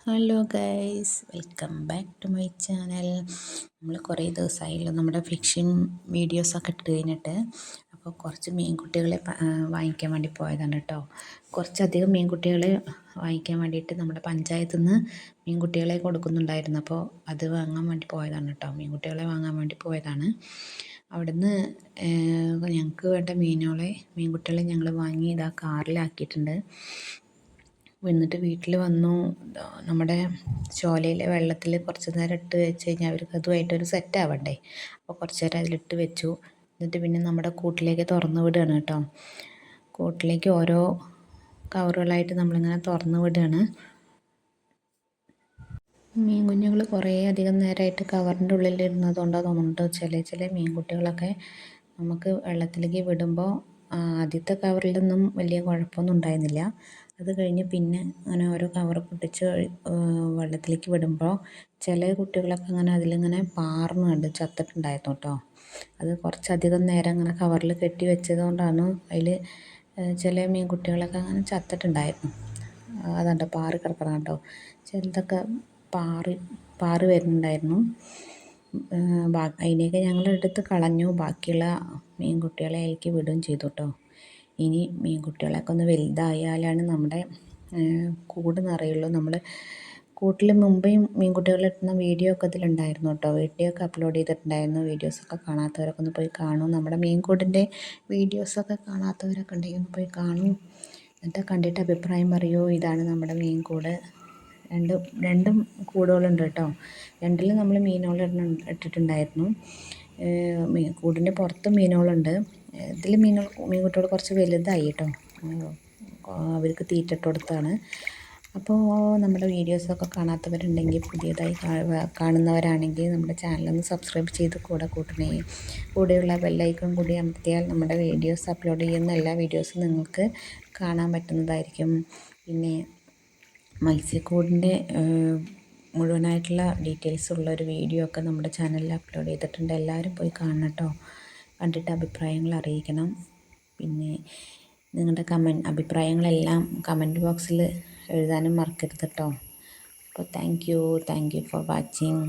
Hello guys, welcome back to my channel. നമ്മൾ കുറേ ദിവസമായല്ലോ നമ്മുടെ ഫിഷിംഗ് വീഡിയോസൊക്കെ ഇട്ട് കഴിഞ്ഞിട്ട്. അപ്പോൾ കുറച്ച് മീൻകുട്ടികളെ വാങ്ങിക്കാൻ വേണ്ടി പോയതാണ് കേട്ടോ. കുറച്ചധികം മീൻകുട്ടികളെ വാങ്ങിക്കാൻ വേണ്ടിയിട്ട് നമ്മുടെ പഞ്ചായത്തിൽ നിന്ന് മീൻകുട്ടികളെ കൊടുക്കുന്നുണ്ടായിരുന്നു. അപ്പോൾ അത് വാങ്ങാൻ വേണ്ടി പോയതാണ് കേട്ടോ. മീൻകുട്ടികളെ വാങ്ങാൻ വേണ്ടി പോയതാണ്. അവിടുന്ന് ഞങ്ങൾക്ക് വേണ്ട മീൻകുട്ടികളെ ഞങ്ങൾ വാങ്ങി ഇതാ കാറിലാക്കിയിട്ടുണ്ട്. എന്നിട്ട് വീട്ടിൽ വന്നു. നമ്മുടെ ചോലയിലെ വെള്ളത്തിൽ കുറച്ച് നേരം ഇട്ട് വെച്ച് കഴിഞ്ഞാൽ അവർക്ക് അതുമായിട്ടൊരു സെറ്റ് ആവണ്ടേ. അപ്പോൾ കുറച്ച് നേരം അതിലിട്ട് വെച്ചു. എന്നിട്ട് പിന്നെ നമ്മുടെ കൂട്ടിലേക്ക് തുറന്ന് വിടുകയാണ് കേട്ടോ. കൂട്ടിലേക്ക് ഓരോ കവറുകളായിട്ട് നമ്മളിങ്ങനെ തുറന്ന് വിടുകയാണ്. മീൻ കുഞ്ഞുങ്ങൾ കുറേ അധികം നേരമായിട്ട് കവറിൻ്റെ ഉള്ളിൽ ഇരുന്നതുകൊണ്ടാണ് തോന്നുന്നുണ്ട് ചില മീൻകുട്ടികളൊക്കെ നമുക്ക് വെള്ളത്തിലേക്ക് വിടുമ്പോൾ ആദ്യത്തെ കവറിലൊന്നും വലിയ കുഴപ്പമൊന്നും ഉണ്ടായിരുന്നില്ല. അത് കഴിഞ്ഞ് പിന്നെ അങ്ങനെ ഓരോ കവർ പൊട്ടിച്ച് വെള്ളത്തിലേക്ക് വിടുമ്പോൾ ചില കുട്ടികളൊക്കെ അങ്ങനെ അതിലിങ്ങനെ പാർന്ന് കണ്ട് ചത്തിട്ടുണ്ടായിരുന്നു കേട്ടോ. അത് കുറച്ചധികം നേരം അങ്ങനെ കവറിൽ കെട്ടി വെച്ചത് കൊണ്ടാണ് അതിൽ ചില മീൻകുട്ടികളൊക്കെ അങ്ങനെ ചത്തിട്ടുണ്ടായിരുന്നു. അതുണ്ട് പാറി കിടക്കണം കേട്ടോ. ചിലതൊക്കെ പാറി വരുന്നുണ്ടായിരുന്നു. അതിനെയൊക്കെ ഞങ്ങൾ എടുത്ത് കളഞ്ഞു. ബാക്കിയുള്ള മീൻകുട്ടികളെ അതിലേക്ക് വിടുകയും ചെയ്തു കേട്ടോ. ഇനി മീൻകുട്ടികളൊക്കെ ഒന്ന് വലുതായാലാണ് നമ്മുടെ കൂട് നിറയുള്ളൂ. നമ്മൾ കൂട്ടിൽ മുമ്പേ മീൻകുട്ടികളെ ഇട്ടുന്ന വീഡിയോ ഒക്കെ ഇതിലുണ്ടായിരുന്നു കേട്ടോ. വീഡിയോ ഒക്കെ അപ്ലോഡ് ചെയ്തിട്ടുണ്ടായിരുന്നു. വീഡിയോസൊക്കെ കാണാത്തവരൊക്കെ ഒന്ന് പോയി കാണും. നമ്മുടെ മീൻകൂടിൻ്റെ വീഡിയോസൊക്കെ കാണാത്തവരൊക്കെ ഉണ്ടെങ്കിൽ ഒന്ന് പോയി കാണും. എന്നിട്ട് കണ്ടിട്ട് അഭിപ്രായം പറയൂ. ഇതാണ് നമ്മുടെ മീൻകൂട്. രണ്ടും കൂടുകളുണ്ട് കേട്ടോ. രണ്ടിലും നമ്മൾ ഇട്ടിട്ടുണ്ടായിരുന്നു. കൂടിൻ്റെ പുറത്ത് മീനുകളുണ്ട്. ഇതിൽ മീൻകുട്ടികൾ കുറച്ച് വലുതായി കേട്ടോ. അവർക്ക് തീറ്റ ഇട്ട് കൊടുത്താണ്. അപ്പോൾ നമ്മുടെ വീഡിയോസൊക്കെ കാണാത്തവരുണ്ടെങ്കിൽ പുതിയതായി കാണുന്നവരാണെങ്കിൽ നമ്മുടെ ചാനലൊന്ന് സബ്സ്ക്രൈബ് ചെയ്ത് കൂടെയുള്ള ബെല്ലൈക്കൺ കൂടി അമർത്തിയാൽ നമ്മുടെ വീഡിയോസ് അപ്ലോഡ് ചെയ്യുന്ന എല്ലാ വീഡിയോസും നിങ്ങൾക്ക് കാണാൻ പറ്റുന്നതായിരിക്കും. പിന്നെ മത്സ്യക്കൂടിൻ്റെ മുഴുവനായിട്ടുള്ള ഡീറ്റെയിൽസ് ഉള്ള ഒരു വീഡിയോ ഒക്കെ നമ്മുടെ ചാനലിൽ അപ്ലോഡ് ചെയ്തിട്ടുണ്ട്. എല്ലാവരും പോയി കാണണം കേട്ടോ. കണ്ടിട്ട് അഭിപ്രായങ്ങൾ അറിയിക്കണം. പിന്നെ നിങ്ങളുടെ അഭിപ്രായങ്ങളെല്ലാം കമൻറ്റ് ബോക്സിൽ എഴുതാനും മറക്കരുത് കേട്ടോ. അപ്പോൾ താങ്ക് യു ഫോർ വാച്ചിങ്.